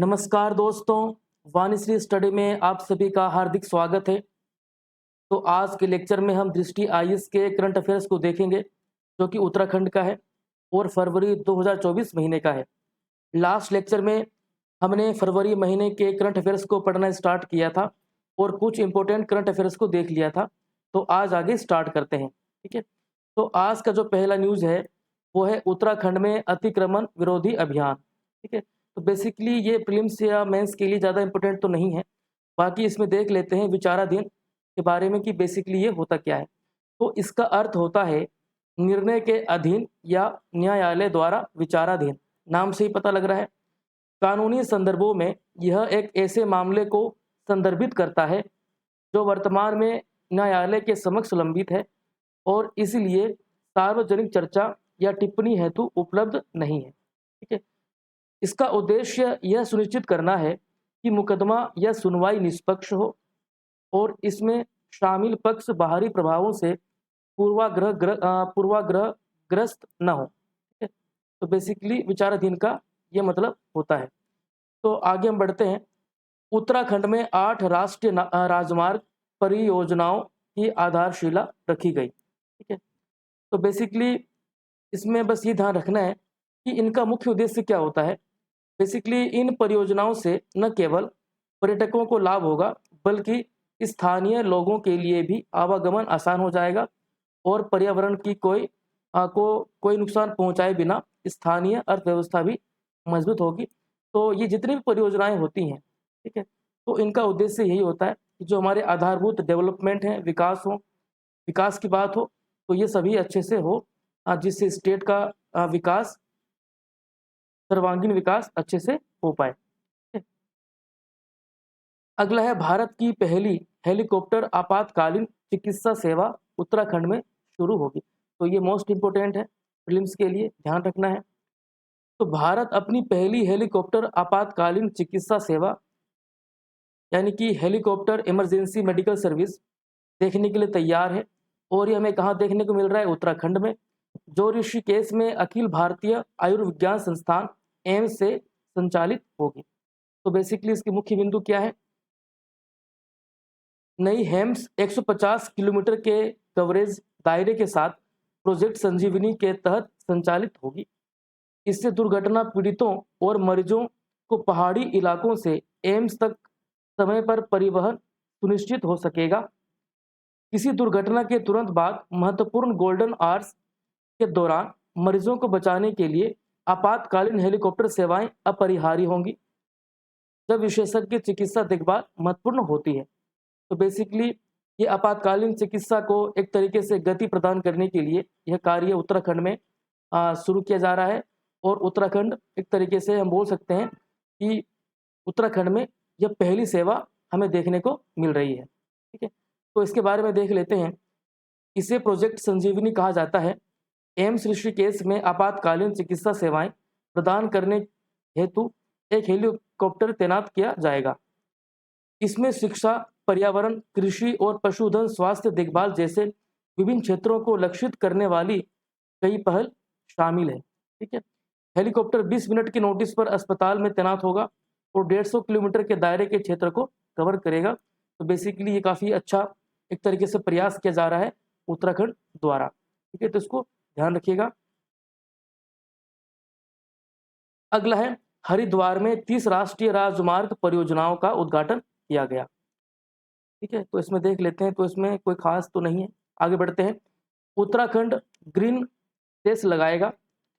नमस्कार दोस्तों, वाणिश्री स्टडी में आप सभी का हार्दिक स्वागत है। तो आज के लेक्चर में हम दृष्टि आईएएस के करंट अफेयर्स को देखेंगे, जो कि उत्तराखंड का है और फरवरी 2024 महीने का है। लास्ट लेक्चर में हमने फरवरी महीने के करंट अफेयर्स को पढ़ना स्टार्ट किया था और कुछ इंपॉर्टेंट करंट अफेयर्स को देख लिया था। तो आज आगे स्टार्ट करते हैं, ठीक है। तो आज का जो पहला न्यूज़ है वो है उत्तराखंड में अतिक्रमण विरोधी अभियान, ठीक है। तो बेसिकली ये प्रीलिम्स या मेंस के लिए ज़्यादा इंपॉर्टेंट तो नहीं है। बाकी इसमें देख लेते हैं विचाराधीन के बारे में कि बेसिकली ये होता क्या है। तो इसका अर्थ होता है निर्णय के अधीन या न्यायालय द्वारा विचाराधीन। नाम से ही पता लग रहा है। कानूनी संदर्भों में यह एक ऐसे मामले को संदर्भित करता है जो वर्तमान में न्यायालय के समक्ष लंबित है और इसलिए सार्वजनिक चर्चा या टिप्पणी हेतु उपलब्ध नहीं है, ठीक है। इसका उद्देश्य यह सुनिश्चित करना है कि मुकदमा या सुनवाई निष्पक्ष हो और इसमें शामिल पक्ष बाहरी प्रभावों से पूर्वाग्रहग्रस्त न हो, ठीक है। तो बेसिकली विचाराधीन का ये मतलब होता है। तो आगे हम बढ़ते हैं। उत्तराखंड में 8 राष्ट्रीय राजमार्ग परियोजनाओं की आधारशिला रखी गई, ठीक है। तो बेसिकली इसमें बस ये ध्यान रखना है कि इनका मुख्य उद्देश्य क्या होता है। बेसिकली इन परियोजनाओं से न केवल पर्यटकों को लाभ होगा बल्कि स्थानीय लोगों के लिए भी आवागमन आसान हो जाएगा और पर्यावरण की कोई नुकसान पहुंचाए बिना स्थानीय अर्थव्यवस्था भी मजबूत होगी। तो ये जितनी भी परियोजनाएं होती हैं, ठीक है, तो इनका उद्देश्य यही होता है कि जो हमारे आधारभूत डेवलपमेंट है, विकास की बात हो, तो ये सभी अच्छे से हो, जिससे स्टेट का विकास, सर्वांगीण विकास अच्छे से हो पाए। अगला है भारत की पहली हेलीकॉप्टर आपातकालीन चिकित्सा सेवा उत्तराखंड में शुरू होगी। तो ये मोस्ट इंपोर्टेंट है, प्रीलिम्स के लिए ध्यान रखना है। तो भारत अपनी पहली हेलीकॉप्टर आपातकालीन चिकित्सा सेवा यानी कि हेलीकॉप्टर इमरजेंसी मेडिकल सर्विस देखने के लिए तैयार है और ये हमें कहाँ देखने को मिल रहा है? उत्तराखंड में, जो ऋषिकेश में अखिल भारतीय आयुर्विज्ञान संस्थान एम्स से संचालित होगी। तो बेसिकली इसके मुख्य बिंदु क्या है? नई हेम्स 150 किलोमीटर के कवरेज दायरे के साथ प्रोजेक्ट संजीवनी के तहत संचालित होगी। इससे दुर्घटना पीड़ितों और मरीजों को पहाड़ी इलाकों से एम्स तक समय पर परिवहन सुनिश्चित हो सकेगा। किसी दुर्घटना के तुरंत बाद महत्वपूर्ण गोल्डन आवर्स के दौरान मरीजों को बचाने के लिए आपातकालीन हेलीकॉप्टर सेवाएं अपरिहार्य होंगी जब विशेषज्ञ चिकित्सा देखभाल महत्वपूर्ण होती है। तो बेसिकली ये आपातकालीन चिकित्सा को एक तरीके से गति प्रदान करने के लिए यह कार्य उत्तराखंड में शुरू किया जा रहा है और उत्तराखंड एक तरीके से हम बोल सकते हैं कि उत्तराखंड में यह पहली सेवा हमें देखने को मिल रही है, ठीक है। तो इसके बारे में देख लेते हैं। इसे प्रोजेक्ट संजीवनी कहा जाता है। एम्स ऋषिकेश में आपातकालीन चिकित्सा सेवाएं प्रदान करने हेतु एक हेलीकॉप्टर तैनात किया जाएगा। इसमें शिक्षा, पर्यावरण, कृषि और पशुधन स्वास्थ्य देखभाल जैसे विभिन्न क्षेत्रों को लक्षित करने वाली कई पहल शामिल है, ठीक है। हेलीकॉप्टर 20 मिनट के नोटिस पर अस्पताल में तैनात होगा और 150 किलोमीटर के दायरे के क्षेत्र को कवर करेगा। तो बेसिकली ये काफ़ी अच्छा एक तरीके से प्रयास किया जा रहा है उत्तराखंड द्वारा, ठीक है। तो इसको ध्यान रखिएगा। अगला है हरिद्वार में 30 राष्ट्रीय राजमार्ग परियोजनाओं का उद्घाटन किया गया, ठीक है। तो इसमें देख लेते हैं। तो इसमें कोई खास तो नहीं है, आगे बढ़ते हैं। उत्तराखंड ग्रीन सेस लगाएगा,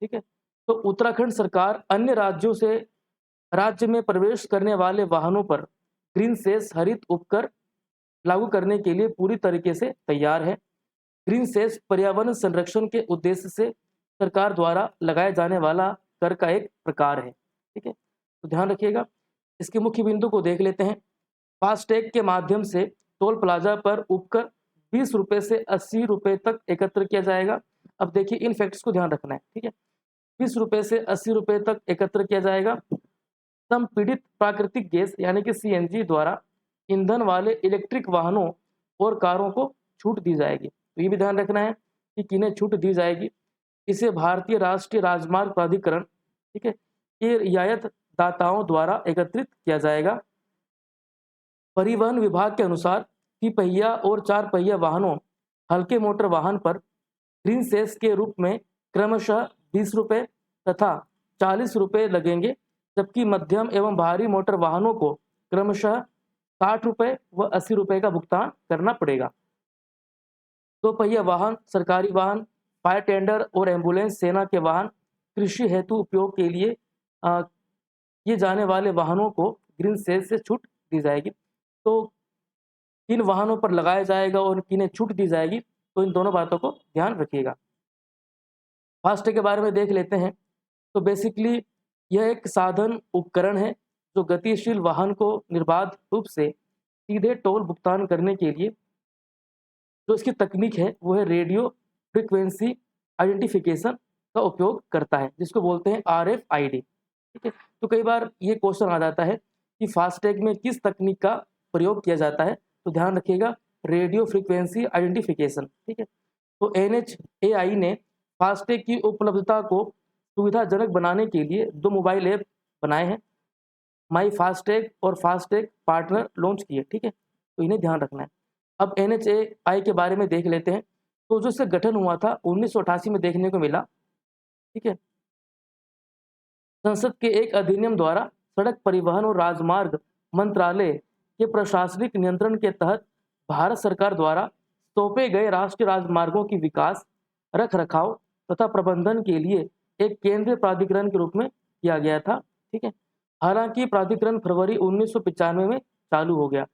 ठीक है। तो उत्तराखंड सरकार अन्य राज्यों से राज्य में प्रवेश करने वाले वाहनों पर ग्रीन सेस हरित उपकर लागू करने के लिए पूरी तरीके से तैयार है। ग्रीन सेस पर्यावरण संरक्षण के उद्देश्य से सरकार द्वारा लगाए जाने वाला कर का एक प्रकार है, ठीक है। तो ध्यान रखिएगा। इसके मुख्य बिंदु को देख लेते हैं। फास्टैग के माध्यम से टोल प्लाजा पर उपकर 20 रुपये से 80 रुपये तक एकत्र किया जाएगा। अब देखिए इन फैक्ट्स को ध्यान रखना है, ठीक है। 20 रुपये से 80 रुपये तक एकत्र किया जाएगा। संपीड़ित प्राकृतिक गैस यानी कि सीएनजी द्वारा ईंधन वाले इलेक्ट्रिक वाहनों और कारों को छूट दी जाएगी। तो ये भी ध्यान रखना है कि किन्हें छूट दी जाएगी। इसे भारतीय राष्ट्रीय राजमार्ग प्राधिकरण, ठीक है, ये रियायत दाताओं द्वारा एकत्रित किया जाएगा। परिवहन विभाग के अनुसार तिपहिया और 4 पहिया वाहनों, हल्के मोटर वाहन पर ग्रीन सेस के रूप में क्रमशः 20 रुपये तथा 40 रुपये लगेंगे, जबकि मध्यम एवं भारी मोटर वाहनों को क्रमशः 60 रुपये व 80 रुपये का भुगतान करना पड़ेगा। 2 पहिया वाहन, सरकारी वाहन, फायर टेंडर और एम्बुलेंस सेना के वाहन, कृषि हेतु उपयोग के लिए किए जाने वाले वाहनों को ग्रीन सेस से छूट दी जाएगी। तो किन वाहनों पर लगाया जाएगा और किन्हें छूट दी जाएगी, तो इन दोनों बातों को ध्यान रखिएगा। फास्टैग के बारे में देख लेते हैं। तो बेसिकली यह एक साधन उपकरण है जो गतिशील वाहन को निर्बाध रूप से सीधे टोल भुगतान करने के लिए जो इसकी तकनीक है वो है रेडियो फ्रीक्वेंसी आइडेंटिफिकेशन का उपयोग करता है, जिसको बोलते हैं RFID। ठीक है, तो कई बार ये क्वेश्चन आ जाता है कि फास्टैग में किस तकनीक का प्रयोग किया जाता है, तो ध्यान रखिएगा रेडियो फ्रीक्वेंसी आइडेंटिफिकेशन। ठीक है, तो NHAI ने फास्टैग की उपलब्धता को सुविधाजनक बनाने के लिए 2 मोबाइल ऐप बनाए हैं, माई फास्टैग और फास्टैग पार्टनर लॉन्च किए। ठीक है, तो इन्हें ध्यान रखना है। अब NHAI के बारे में देख लेते हैं। तो जो इसका गठन हुआ था 1988 में देखने को मिला। ठीक है, संसद के एक अधिनियम द्वारा सड़क परिवहन और राजमार्ग मंत्रालय के प्रशासनिक नियंत्रण के तहत भारत सरकार द्वारा सौंपे गए राष्ट्रीय राजमार्गों की विकास, रख रखाव तथा प्रबंधन के लिए एक केंद्रीय प्राधिकरण के रूप में किया गया था। ठीक है, हालांकि प्राधिकरण फरवरी 1995 में चालू हो गया।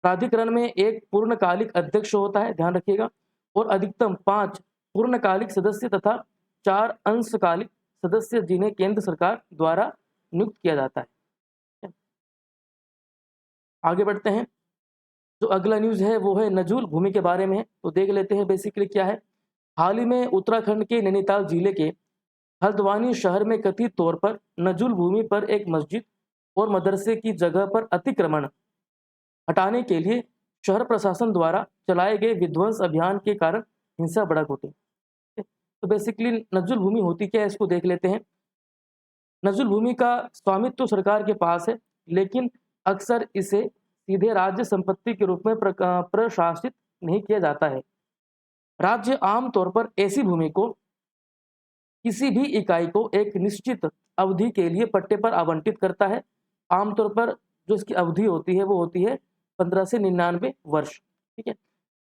प्राधिकरण में एक पूर्णकालिक अध्यक्ष होता है, ध्यान रखिएगा, और अधिकतम 5 पूर्णकालिक सदस्य तथा 4 अंशकालिक सदस्य जिन्हें केंद्र सरकार द्वारा नियुक्त किया जाता है। आगे बढ़ते हैं। जो अगला न्यूज़ है वो है नजुल भूमि के बारे में है, तो देख लेते हैं बेसिकली क्या है। हाल ही में उत्तराखंड के नैनीताल जिले के हल्द्वानी शहर में कथित तौर पर नजुल भूमि पर एक मस्जिद और मदरसे की जगह पर अतिक्रमण हटाने के लिए शहर प्रशासन द्वारा चलाए गए विध्वंस अभियान के कारण हिंसा भड़क उठी। तो बेसिकली नजुल भूमि होती क्या है, इसको देख लेते हैं। नजुल भूमि का स्वामित्व सरकार के पास है, लेकिन अक्सर इसे सीधे राज्य संपत्ति के रूप में प्रशासित नहीं किया जाता है। राज्य आमतौर पर ऐसी भूमि को किसी भी इकाई को एक निश्चित अवधि के लिए पट्टे पर आवंटित करता है। आमतौर पर जो इसकी अवधि होती है वो होती है 15 से 99 वर्ष। ठीक है,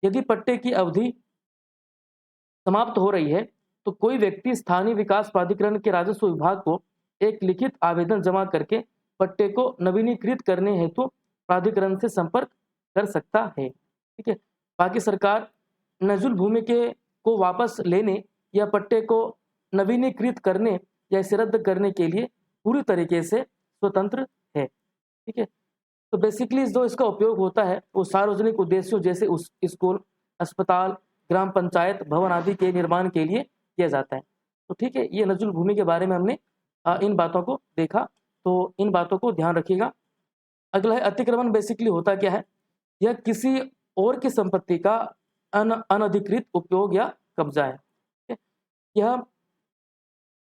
यदि पट्टे की अवधि समाप्त हो रही है तो कोई व्यक्ति स्थानीय विकास प्राधिकरण के राजस्व विभाग को एक लिखित आवेदन जमा करके पट्टे को नवीनीकृत करने हेतु प्राधिकरण से संपर्क कर सकता है। ठीक है, बाकी सरकार नजुल भूमि के को वापस लेने या पट्टे को नवीनीकृत करने या इसे रद्द करने के लिए पूरी तरीके से स्वतंत्र है। ठीक है, तो बेसिकली जो इसका उपयोग होता है वो सार्वजनिक उद्देश्यों जैसे स्कूल, अस्पताल, ग्राम पंचायत भवन आदि के निर्माण के लिए किया जाता है। तो ठीक है, ये नजुल भूमि के बारे में हमने इन बातों को देखा, तो इन बातों को ध्यान रखिएगा। अगला है अतिक्रमण। बेसिकली होता क्या है, यह किसी और की संपत्ति का अनधिकृत उपयोग या कब्जा है। ठीक है? यह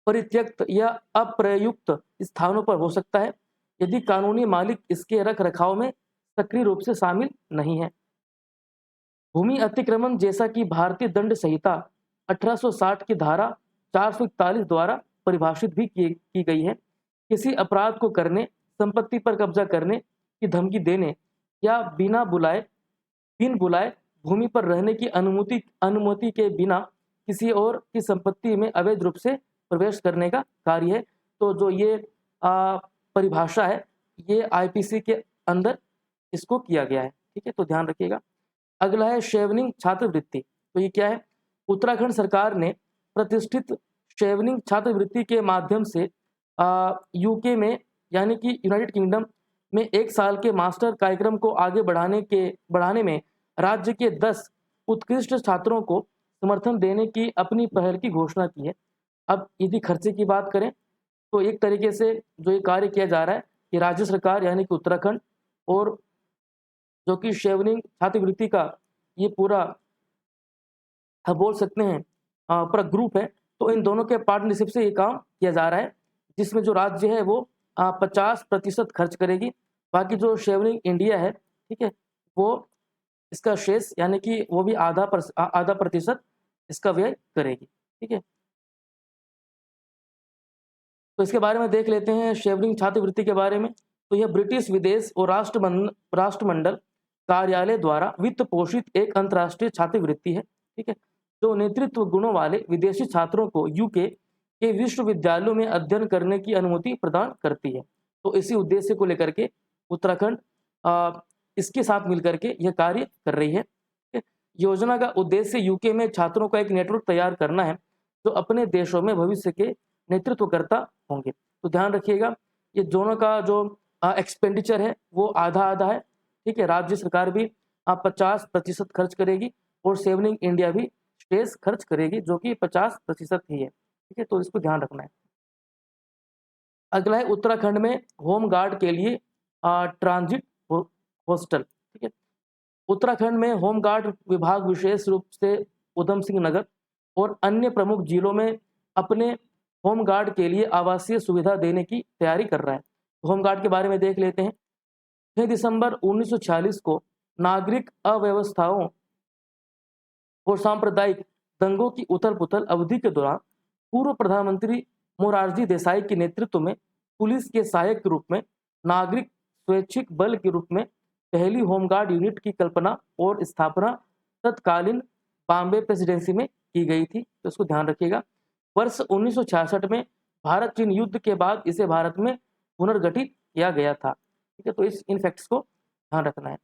परित्यक्त या अप्रयुक्त स्थानों पर हो सकता है यदि कानूनी मालिक इसके रख रखाव में सक्रिय रूप से शामिल नहीं है। भूमि अतिक्रमण जैसा कि भारतीय दंड संहिता 1860 की धारा 441 द्वारा परिभाषित भी की गई है, किसी अपराध को करने, संपत्ति पर कब्जा करने की धमकी देने या बिन बुलाए भूमि पर रहने की अनुमति के बिना किसी और की संपत्ति में अवैध रूप से प्रवेश करने का कार्य है। तो जो ये परिभाषा है ये IPC के अंदर इसको किया गया है। ठीक है, तो ध्यान रखिएगा। अगला है शेवनिंग छात्रवृत्ति। तो ये क्या है, उत्तराखंड सरकार ने प्रतिष्ठित शेवनिंग छात्रवृत्ति के माध्यम से UK में यानी कि यूनाइटेड किंगडम में 1 साल के मास्टर कार्यक्रम को आगे बढ़ाने में राज्य के 10 उत्कृष्ट छात्रों को समर्थन देने की अपनी पहल की घोषणा की है। अब यदि खर्चे की बात करें तो एक तरीके से जो ये कार्य किया जा रहा है कि राज्य सरकार यानी कि उत्तराखंड और जो कि शेवनिंग छात्रवृत्ति का ये पूरा बोल सकते हैं पूरा ग्रुप है, तो इन दोनों के पार्टनरशिप से ये काम किया जा रहा है, जिसमें जो राज्य है वो 50% खर्च करेगी। बाकी जो शेवरिंग इंडिया है, ठीक है, वो इसका शेष यानी कि वो भी आधा प्रतिशत इसका व्यय करेगी। ठीक है, तो इसके बारे में देख लेते हैं शेवरिंग छात्रवृत्ति के बारे में। तो यह ब्रिटिश विदेश और राष्ट्रमंडल कार्यालय द्वारा वित्त पोषित एक अंतर्राष्ट्रीय छात्रवृत्ति है। ठीक है, जो नेतृत्व गुणों वाले विदेशी छात्रों को यूके के विश्वविद्यालयों में अध्ययन करने की अनुमति प्रदान करती है। तो इसी उद्देश्य को लेकर के उत्तराखंड इसके साथ मिलकर के यह कार्य कर रही है। योजना का उद्देश्य यूके में छात्रों का एक नेटवर्क तैयार करना है जो अपने देशों में भविष्य के नेतृत्वकर्ता होंगे। तो ध्यान रखिएगा, ये दोनों का जो एक्सपेंडिचर है वो आधा आधा है। ठीक है, राज्य सरकार भी 50% खर्च करेगी और सेविंग इंडिया भी शेष खर्च करेगी जो कि 50% ही है। ठीक है, तो इसको ध्यान रखना है। अगला है उत्तराखंड में होम गार्ड के लिए ट्रांजिट हॉस्टल। ठीक है, उत्तराखंड में होम गार्ड विभाग विशेष रूप से उधम सिंह नगर और अन्य प्रमुख जिलों में अपने होम गार्ड के लिए आवासीय सुविधा देने की तैयारी कर रहा है। होम गार्ड के बारे में देख लेते हैं। 6 दिसंबर 1946 को नागरिक अव्यवस्थाओं और सांप्रदायिक दंगों की उथल पुथल अवधि के दौरान पूर्व प्रधानमंत्री मोरारजी देसाई के नेतृत्व में पुलिस के सहायक के रूप में नागरिक स्वैच्छिक बल के रूप में पहली होमगार्ड यूनिट की कल्पना और स्थापना तत्कालीन बॉम्बे प्रेसिडेंसी में की गई थी। तो इसको ध्यान रखिएगा। वर्ष 1966 में भारत चीन युद्ध के बाद इसे भारत में पुनर्गठित किया गया था। ठीक है, तो इन फैक्ट्स को ध्यान रखना है।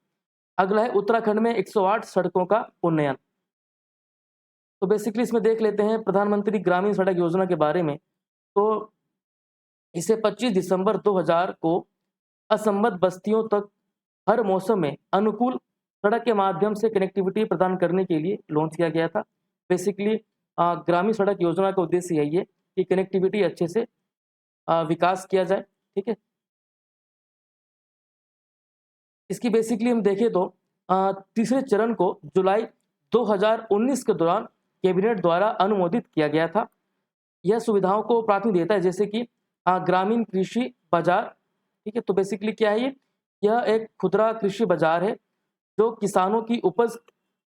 अगला है उत्तराखंड में 108 सड़कों का उन्नयन। तो बेसिकली इसमें देख लेते हैं प्रधानमंत्री ग्रामीण सड़क योजना के बारे में। तो इसे 25 दिसंबर 2000 को असंबद्ध बस्तियों तक हर मौसम में अनुकूल सड़क के माध्यम से कनेक्टिविटी प्रदान करने के लिए लॉन्च किया गया था। बेसिकली ग्रामीण सड़क योजना का उद्देश्य यही है कि कनेक्टिविटी अच्छे से विकास किया जाए। ठीक है, इसकी बेसिकली हम देखें तो तीसरे चरण को जुलाई 2019 के दौरान कैबिनेट द्वारा अनुमोदित किया गया था। यह सुविधाओं को प्राथमिकता देता है, जैसे कि ग्रामीण कृषि बाजार। ठीक है, तो बेसिकली क्या है ये, यह एक खुदरा कृषि बाजार है जो किसानों की उपज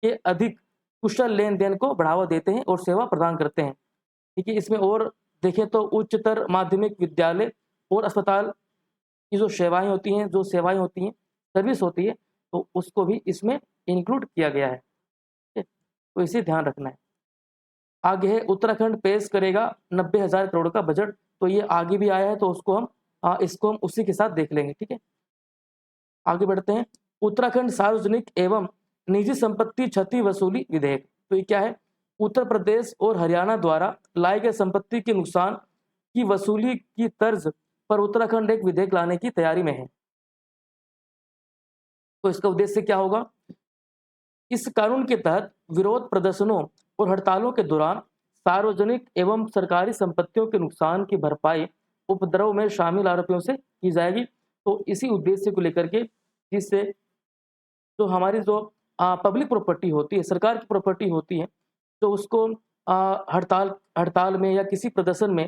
के अधिक कुशल लेन देन को बढ़ावा देते हैं और सेवा प्रदान करते हैं। ठीक है, इसमें और देखें तो उच्चतर माध्यमिक विद्यालय और अस्पताल की जो सेवाएं होती हैं, सर्विस होती है, तो उसको भी इसमें इंक्लूड किया गया है। ठीक है, तो इसे ध्यान रखना है। आगे है उत्तराखंड पेश करेगा 90,000 करोड़ का बजट। तो ये आगे भी आया है, तो इसको हम उसी के साथ देख लेंगे। ठीक है, आगे बढ़ते हैं। उत्तराखंड सार्वजनिक एवं निजी संपत्ति क्षति वसूली विधेयक। तो ये क्या है, उत्तर प्रदेश और हरियाणा द्वारा लाए गए संपत्ति के नुकसान की वसूली की तर्ज पर उत्तराखंड एक विधेयक लाने की तैयारी में है। तो इसका उद्देश्य क्या होगा, इस कानून के तहत विरोध प्रदर्शनों और हड़तालों के दौरान सार्वजनिक एवं सरकारी संपत्तियों के नुकसान की भरपाई उपद्रव में शामिल आरोपियों से की जाएगी। तो इसी उद्देश्य को लेकर के, जिससे जो हमारी जो पब्लिक प्रॉपर्टी होती है, सरकार की प्रॉपर्टी होती है, तो उसको हड़ताल में या किसी प्रदर्शन में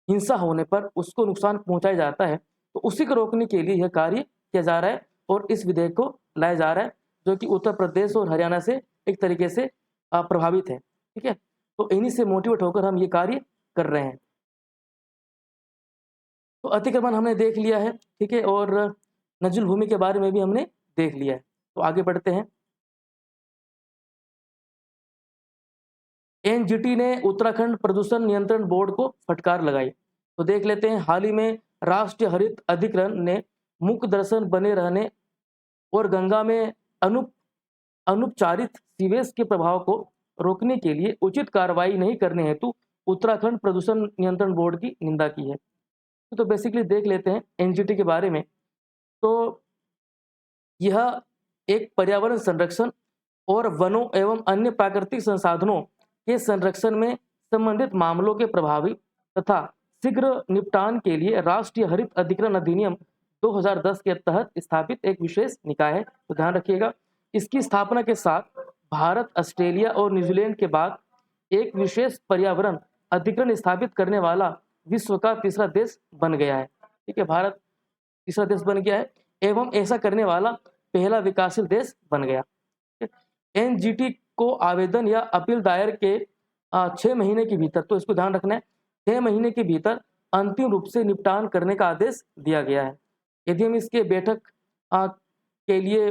हिंसा होने पर उसको नुकसान पहुंचाया जाता है, तो उसी को रोकने के लिए यह कार्य किया जा रहा है और इस विधेयक को लाया जा रहा है, जो कि उत्तर प्रदेश और हरियाणा से एक तरीके से प्रभावित है। ठीक है, तो इन्हीं से मोटिवेट होकर हम ये कार्य कर रहे हैं। तो अतिक्रमण हमने देख लिया है। ठीक है, और नजल भूमि के बारे में भी हमने देख लिया है। तो आगे बढ़ते हैं। एनजीटी ने उत्तराखंड प्रदूषण नियंत्रण बोर्ड को फटकार लगाई। तो देख लेते हैं। हाल ही में राष्ट्रीय हरित अधिकरण ने मुख्य दर्शन बने रहने और गंगा में अनुपचारित सीवेज के प्रभाव को रोकने के लिए उचित कार्रवाई नहीं करने हेतु उत्तराखंड प्रदूषण नियंत्रण बोर्ड की निंदा की है। तो बेसिकली देख लेते हैं एनजीटी के बारे में। तो यह एक पर्यावरण संरक्षण और वनों एवं अन्य प्राकृतिक संसाधनों के संरक्षण में संबंधित मामलों के प्रभावी तथा शीघ्र निपटान के लिए राष्ट्रीय हरित अधिकरण अधिनियम 2010 के तहत स्थापित एक विशेष निकाय है। तो ध्यान रखिएगा, इसकी स्थापना के साथ भारत, ऑस्ट्रेलिया और न्यूजीलैंड के बाद एक विशेष पर्यावरण अधिकरण स्थापित करने वाला विश्व का तीसरा देश बन गया है। ठीक है, भारत तीसरा देश बन गया है एवं ऐसा करने वाला पहला विकासशील देश बन गया। एनजीटी को आवेदन या अपील दायर के 6 महीने के भीतर, तो इसको ध्यान रखना है, 6 महीने के भीतर अंतिम रूप से निपटान करने का आदेश दिया गया है। यदि हम इसके बैठक के लिए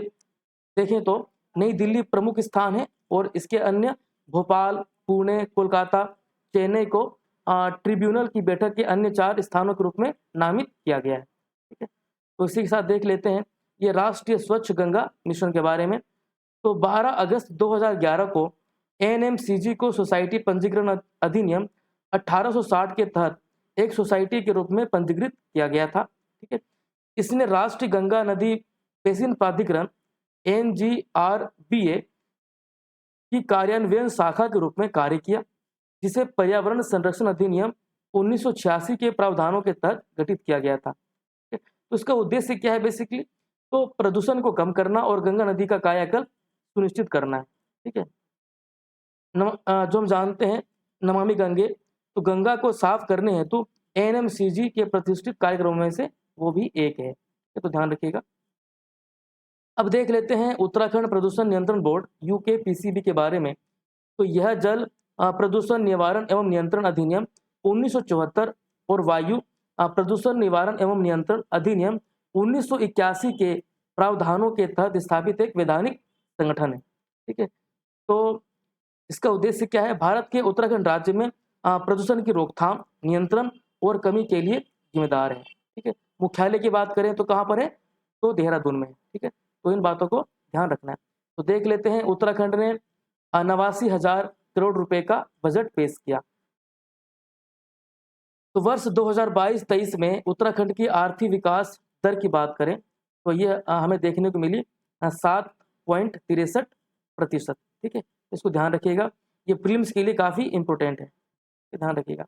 देखें तो नई दिल्ली प्रमुख स्थान है और इसके अन्य भोपाल, पुणे, कोलकाता, चेन्नई को ट्रिब्यूनल की बैठक के अन्य 4 स्थानों के रूप में नामित किया गया है। ठीक है, तो इसी के साथ देख लेते हैं ये राष्ट्रीय स्वच्छ गंगा मिशन के बारे में। तो 12 अगस्त 2011 को एनएमसीजी को सोसाइटी पंजीकरण अधिनियम 1860 के तहत एक सोसाइटी के रूप में पंजीकृत किया गया था। ठीक है, इसने राष्ट्रीय गंगा नदी बेसिन प्राधिकरण NGRBA की कार्यान्वयन शाखा के रूप में कार्य किया, जिसे पर्यावरण संरक्षण अधिनियम 1986 के प्रावधानों के तहत गठित किया गया था। तो इसका उद्देश्य क्या है बेसिकली, तो प्रदूषण को कम करना और गंगा नदी का कायाकल्प सुनिश्चित करना है। ठीक है, जो हम जानते हैं नमामि गंगे, तो गंगा को साफ करने हेतु एनएमसीजी के प्रतिष्ठित कार्यक्रमों में से वो भी एक है, तो ध्यान रखिएगा। अब देख लेते हैं उत्तराखंड प्रदूषण नियंत्रण बोर्ड UKPCB के बारे में। तो यह जल प्रदूषण निवारण एवं नियंत्रण अधिनियम 1974 और वायु प्रदूषण निवारण एवं नियंत्रण अधिनियम 1981 के प्रावधानों के तहत स्थापित एक वैधानिक संगठन है। ठीक है, तो इसका उद्देश्य क्या है, भारत के उत्तराखंड राज्य में प्रदूषण की रोकथाम, नियंत्रण और कमी के लिए जिम्मेदार है। ठीक है, मुख्यालय की बात करें तो कहाँ पर है, तो देहरादून में। ठीक है, तो इन बातों को ध्यान रखना है। तो देख लेते हैं उत्तराखंड ने 89,000 करोड़ रुपए का बजट पेश किया। तो वर्ष 2022-23 में उत्तराखंड की आर्थिक विकास दर की बात करें तो ये हमें देखने को मिली 7.63%। ठीक है, इसको ध्यान रखिएगा, ये प्रीलिम्स के लिए काफ़ी इंपॉर्टेंट है, ध्यान रखिएगा।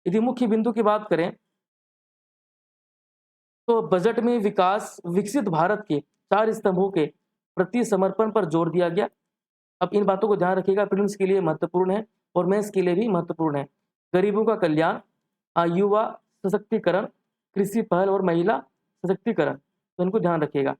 यदि मुख्य बिंदु की बात करें तो बजट में विकसित भारत के 4 स्तंभों के प्रति समर्पण पर जोर दिया गया। अब इन बातों को ध्यान रखिएगा, प्रीलिम्स के लिए महत्वपूर्ण है और मेंस के लिए भी महत्वपूर्ण है। गरीबों का कल्याण, युवा सशक्तिकरण, कृषि पहल और महिला सशक्तिकरण, तो इनको ध्यान रखिएगा।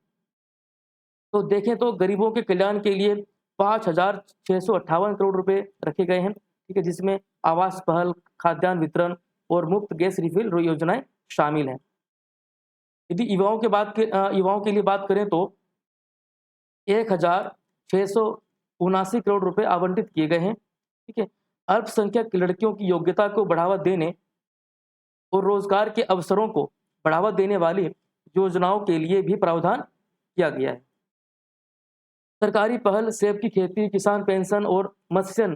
तो देखें तो गरीबों के कल्याण के लिए 5,658 करोड़ रुपए रखे गए हैं। ठीक है, जिसमें आवास पहल, खाद्यान्न वितरण और मुफ्त गैस रिफिल योजनाएं शामिल हैं। यदि युवाओं के लिए बात करें तो 1,679 करोड़ रुपए आवंटित किए गए हैं। ठीक है, अल्पसंख्यक लड़कियों की योग्यता को बढ़ावा देने और रोजगार के अवसरों को बढ़ावा देने वाली योजनाओं के लिए भी प्रावधान किया गया है। सरकारी पहल, सेब की खेती, किसान पेंशन और मत्स्य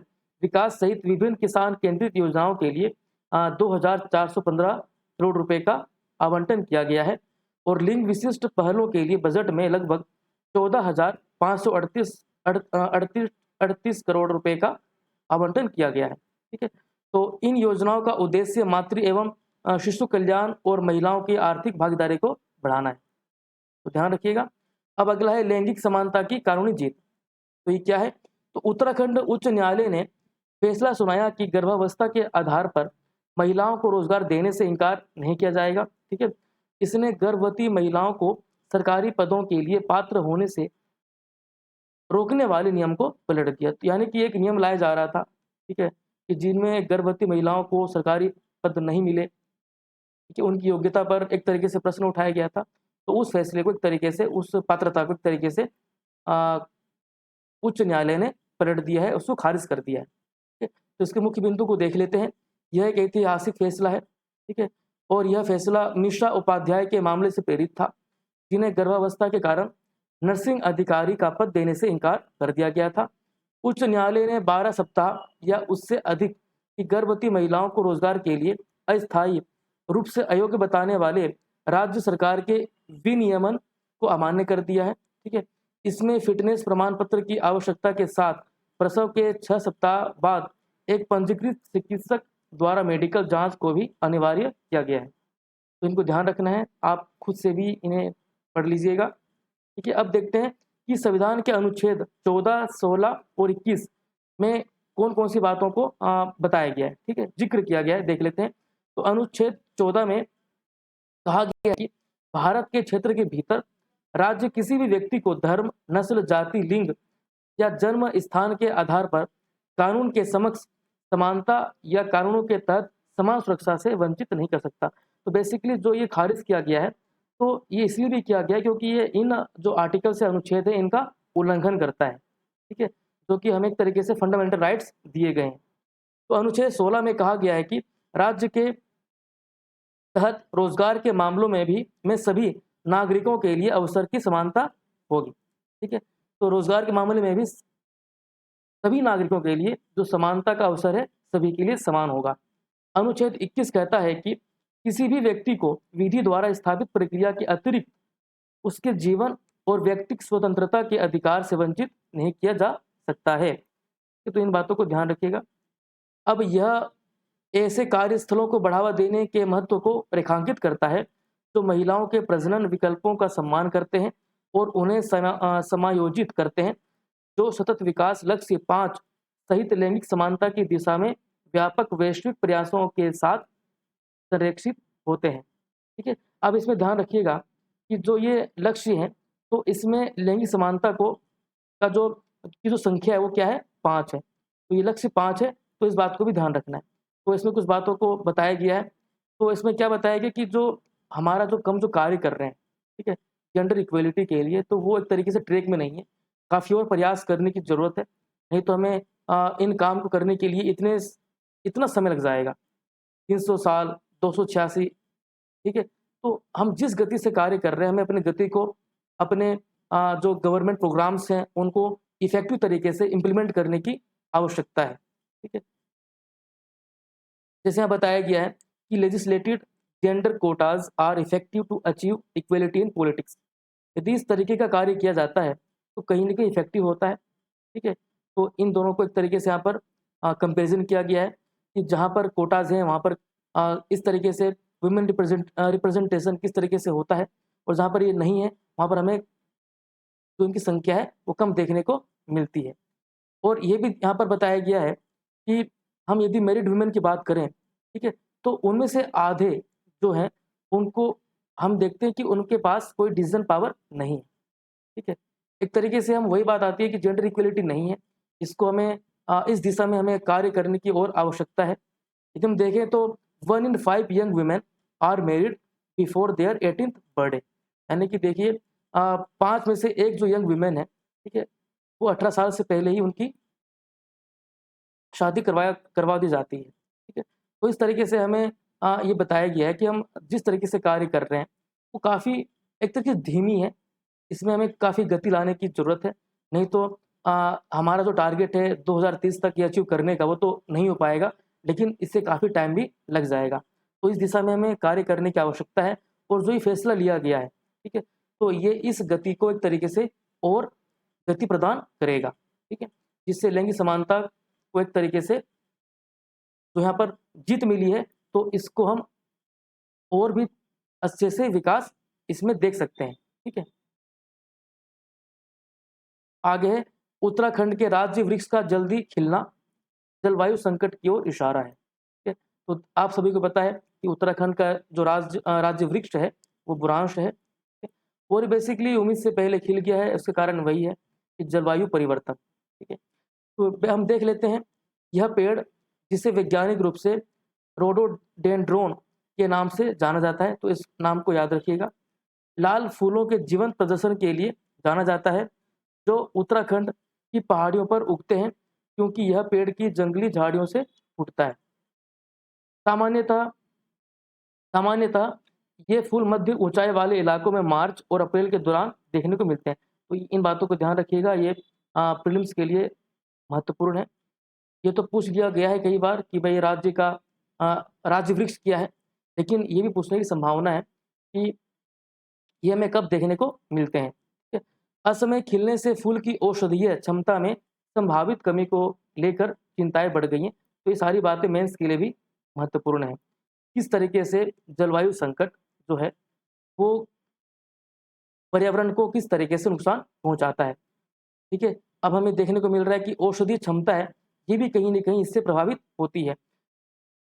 विकास सहित विभिन्न किसान केंद्रित योजनाओं के लिए 2,415 करोड़ रुपए का आवंटन किया गया है और लिंग विशिष्ट पहलों के लिए बजट में लगभग 14,538 करोड़ रुपए का आवंटन किया गया है। ठीक है, तो इन योजनाओं का उद्देश्य मातृ एवं शिशु कल्याण और महिलाओं की आर्थिक भागीदारी को बढ़ाना है, तो ध्यान रखिएगा। अब अगला है लैंगिक समानता की कानूनी जीत। तो ये क्या है, तो उत्तराखंड उच्च न्यायालय ने फैसला सुनाया कि गर्भावस्था के आधार पर महिलाओं को रोजगार देने से इनकार नहीं किया जाएगा। ठीक है, इसने गर्भवती महिलाओं को सरकारी पदों के लिए पात्र होने से रोकने वाले नियम को पलट दिया। यानी कि एक नियम लाया जा रहा था, ठीक है, कि जिनमें गर्भवती महिलाओं को सरकारी पद नहीं मिले, कि उनकी योग्यता पर एक तरीके से प्रश्न उठाया गया था। तो उस फैसले को एक तरीके से, उस पात्रता को एक तरीके से उच्च न्यायालय ने पलट दिया है, उसको खारिज कर दिया है। ठीक है, तो इसके मुख्य बिंदु को देख लेते हैं। यह एक ऐतिहासिक फैसला है। ठीक है, और यह फैसला मिश्रा उपाध्याय के मामले से प्रेरित था, जिन्हें गर्भावस्था के कारण नर्सिंग अधिकारी का पद देने से इनकार कर दिया गया था। उच्च न्यायालय ने 12 सप्ताह या उससे अधिक की गर्भवती महिलाओं को रोजगार के लिए अस्थायी रूप से अयोग्य बताने वाले राज्य सरकार के विनियमन को अमान्य कर दिया है। ठीक है, इसमें फिटनेस प्रमाण पत्र की आवश्यकता के साथ प्रसव के 6 सप्ताह बाद एक पंजीकृत चिकित्सक द्वारा मेडिकल जांच को भी अनिवार्य किया गया है। तो इनको ध्यान रखना है, आप खुद से भी इन्हें पढ़ लीजिएगा। ठीक है, अब देखते हैं कि संविधान के अनुच्छेद 14, 16 और 21 में कौन कौन सी बातों को बताया गया है। ठीक है, जिक्र किया गया है, देख लेते हैं। तो अनुच्छेद 14 में कहा गया है कि भारत के क्षेत्र के भीतर राज्य किसी भी व्यक्ति को धर्म, नस्ल, जाति, लिंग या जन्म स्थान के आधार पर कानून के समक्ष समानता या कानूनों के तहत समान सुरक्षा से वंचित नहीं कर सकता। तो बेसिकली जो ये खारिज किया गया है, तो ये इसलिए भी किया गया है क्योंकि ये इन जो आर्टिकल से अनुच्छेद है इनका उल्लंघन करता है, ठीक है, जो कि हमें एक तरीके से फंडामेंटल राइट्स दिए गए हैं। तो अनुच्छेद 16 में कहा गया है कि राज्य के तहत रोजगार के मामलों में सभी नागरिकों के लिए अवसर की समानता होगी, ठीक है। तो रोजगार के मामले में भी सभी नागरिकों के लिए जो समानता का अवसर है सभी के लिए समान होगा। अनुच्छेद 21 कहता है कि किसी भी व्यक्ति को विधि द्वारा स्थापित प्रक्रिया के अतिरिक्त उसके जीवन और व्यक्तिगत स्वतंत्रता के अधिकार से वंचित नहीं किया जा सकता है। तो इन बातों को ध्यान रखिएगा। अब यह ऐसे कार्यस्थलों को बढ़ावा देने के महत्व को रेखांकित करता है जो महिलाओं के प्रजनन विकल्पों का सम्मान करते हैं और उन्हें समायोजित करते हैं, जो सतत विकास लक्ष्य 5 सहित लैंगिक समानता की दिशा में व्यापक वैश्विक प्रयासों के साथ संरेखित होते हैं, ठीक है। अब इसमें ध्यान रखिएगा कि जो ये लक्ष्य हैं, तो इसमें लैंगिक समानता का जो संख्या है वो क्या है, 5 है। तो ये लक्ष्य 5 है, तो इस बात को भी ध्यान रखना है। तो इसमें कुछ बातों को बताया गया है। तो इसमें क्या बताया गया कि जो हमारा जो कार्य कर रहे हैं, ठीक है, जेंडर इक्वलिटी के लिए, तो वो एक तरीके से ट्रैक में नहीं है। काफ़ी और प्रयास करने की ज़रूरत है, नहीं तो हमें इन काम को करने के लिए इतना समय लग जाएगा, 300 साल, 286, ठीक है। तो हम जिस गति से कार्य कर रहे हैं, हमें अपनी गति को अपने जो गवर्नमेंट प्रोग्राम्स हैं उनको इफेक्टिव तरीके से इम्प्लीमेंट करने की आवश्यकता है, ठीक है। जैसे यहाँ बताया गया है कि legislated gender quotas are effective to achieve equality in politics. यदि इस तरीके का कार्य किया जाता है तो कहीं ना कहीं इफेक्टिव होता है, ठीक है। तो इन दोनों को एक तरीके से यहाँ पर कंपेरिजन किया गया है कि जहाँ पर कोटाज हैं वहाँ पर इस तरीके से वुमेन रिप्रेजेंटेशन किस तरीके से होता है, और जहाँ पर ये नहीं है वहाँ पर हमें जो इनकी संख्या है वो कम देखने को मिलती है। और ये भी यहाँ पर बताया गया है कि हम यदि मैरिड वुमेन की बात करें, ठीक है, तो उनमें से आधे जो हैं उनको हम देखते हैं कि उनके पास कोई डिसीजन पावर नहीं है, ठीक है। एक तरीके से हम वही बात आती है कि जेंडर इक्वलिटी नहीं है, इसको हमें इस दिशा में हमें कार्य करने की और आवश्यकता है। यदि हम देखें तो 1 in 5 young women are married before their 18th birthday, यानी कि देखिए 5 में से एक जो यंग वुमेन है, ठीक है, वो 18 साल से पहले ही उनकी शादी करवा दी जाती है, ठीक है। तो इस तरीके से हमें ये बताया गया है कि हम जिस तरीके से कार्य कर रहे हैं वो काफ़ी एक तरीके से धीमी है, इसमें हमें काफ़ी गति लाने की ज़रूरत है, नहीं तो हमारा जो टारगेट है 2030 तक ये अचीव करने का वो तो नहीं हो पाएगा, लेकिन इससे काफ़ी टाइम भी लग जाएगा। तो इस दिशा में हमें कार्य करने की आवश्यकता है, और जो ये फैसला लिया गया है, ठीक है, तो ये इस गति को एक तरीके से और गति प्रदान करेगा, ठीक है, जिससे लैंगिक समानता को एक तरीके से जो यहाँ पर जीत मिली है तो इसको हम और भी अच्छे से विकास इसमें देख सकते हैं, ठीक है। आगे है उत्तराखंड के राज्य वृक्ष का जल्दी खिलना जलवायु संकट की ओर इशारा है, ठीक है। तो आप सभी को पता है कि उत्तराखंड का जो राज्य वृक्ष है वो बुरांश है, ठीक है? और बेसिकली उम्मीद से पहले खिल गया है, उसके कारण वही है कि जलवायु परिवर्तन, ठीक है। तो हम देख लेते हैं यह पेड़ जिसे वैज्ञानिक रूप से रोडोडेंड्रोन के नाम से जाना जाता है, तो इस नाम को याद रखिएगा। लाल फूलों के जीवंत प्रदर्शन के लिए जाना जाता है, जो उत्तराखंड की पहाड़ियों पर उगते हैं क्योंकि यह पेड़ की जंगली झाड़ियों से उगता है। सामान्यतः सामान्यतः ये फूल मध्य ऊंचाई वाले इलाकों में मार्च और अप्रैल के दौरान देखने को मिलते हैं। तो इन बातों को ध्यान रखिएगा, ये प्रीलिम्स के लिए महत्वपूर्ण है। ये तो पूछ लिया गया है कई बार कि भाई राज्य वृक्ष क्या है, लेकिन ये भी पूछने की संभावना है कि ये हमें कब देखने को मिलते हैं, ठीक है। असमय खिलने से फूल की औषधीय क्षमता में संभावित कमी को लेकर चिंताएं बढ़ गई हैं। तो ये सारी बातें मेंस के लिए भी महत्वपूर्ण है। किस तरीके से जलवायु संकट जो है वो पर्यावरण को किस तरीके से नुकसान पहुंचाता है, ठीक है। अब हमें देखने को मिल रहा है कि औषधीय क्षमता है ये भी कहीं न कहीं इससे प्रभावित होती है।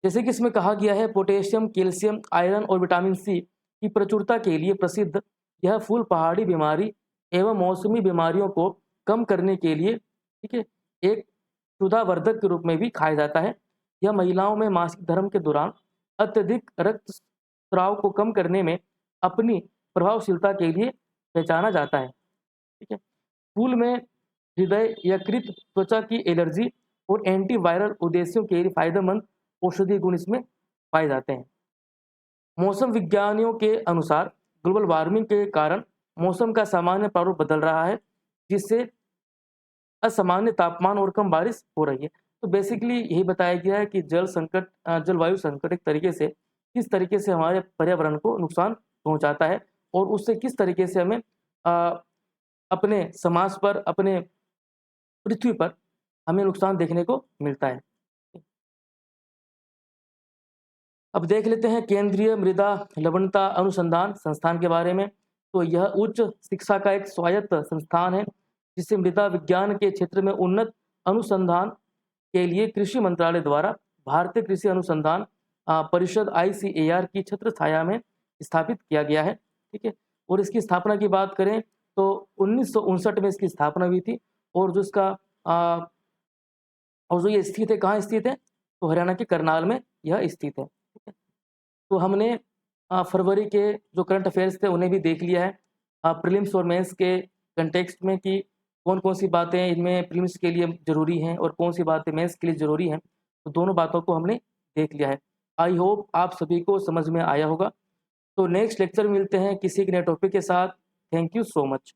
जैसे कि इसमें कहा गया है पोटेशियम, कैल्शियम, आयरन और विटामिन सी की प्रचुरता के लिए प्रसिद्ध यह फूल पहाड़ी बीमारी एवं मौसमी बीमारियों को कम करने के लिए, ठीक है, एक क्षुधावर्धक के रूप में भी खाया जाता है। यह महिलाओं में मासिक धर्म के दौरान अत्यधिक रक्तस्राव को कम करने में अपनी प्रभावशीलता के लिए पहचाना जाता है। ठीक है, फूल में हृदय यकृत, त्वचा की एलर्जी और एंटीवायरल उद्देश्यों के लिए फायदेमंद औषधीय गुण इसमें पाए जाते हैं। मौसम विज्ञानियों के अनुसार ग्लोबल वार्मिंग के कारण मौसम का सामान्य प्रारूप बदल रहा है, जिससे असामान्य तापमान और कम बारिश हो रही है। तो बेसिकली यही बताया गया है कि जल संकट, जलवायु संकट एक तरीके से किस तरीके से हमारे पर्यावरण को नुकसान पहुंचाता है और उससे किस तरीके से हमें अपने समाज पर, अपने पृथ्वी पर हमें नुकसान देखने को मिलता है। अब देख लेते हैं केंद्रीय मृदा लवणता अनुसंधान संस्थान के बारे में। तो यह उच्च शिक्षा का एक स्वायत्त संस्थान है जिसे मृदा विज्ञान के क्षेत्र में उन्नत अनुसंधान के लिए कृषि मंत्रालय द्वारा भारतीय कृषि अनुसंधान परिषद ICAR की छत्र छाया में स्थापित किया गया है। ठीक है, और इसकी स्थापना की बात करें तो 1959 में इसकी स्थापना हुई थी और जो इसका और जो ये स्थित है, कहाँ स्थित है, तो हरियाणा के करनाल में यह स्थित है। ठीक है, तो हमने फरवरी के जो करंट अफेयर्स थे उन्हें भी देख लिया है प्रीलिम्स और मेंस के कंटेक्स्ट में कि कौन कौन सी बातें इनमें प्रीलिम्स के लिए ज़रूरी हैं और कौन सी बातें मेंस के लिए ज़रूरी हैं। तो दोनों बातों को हमने देख लिया है। आई होप आप सभी को समझ में आया होगा। तो नेक्स्ट लेक्चर में मिलते हैं किसी एक नए टॉपिक के साथ। Thank you so much.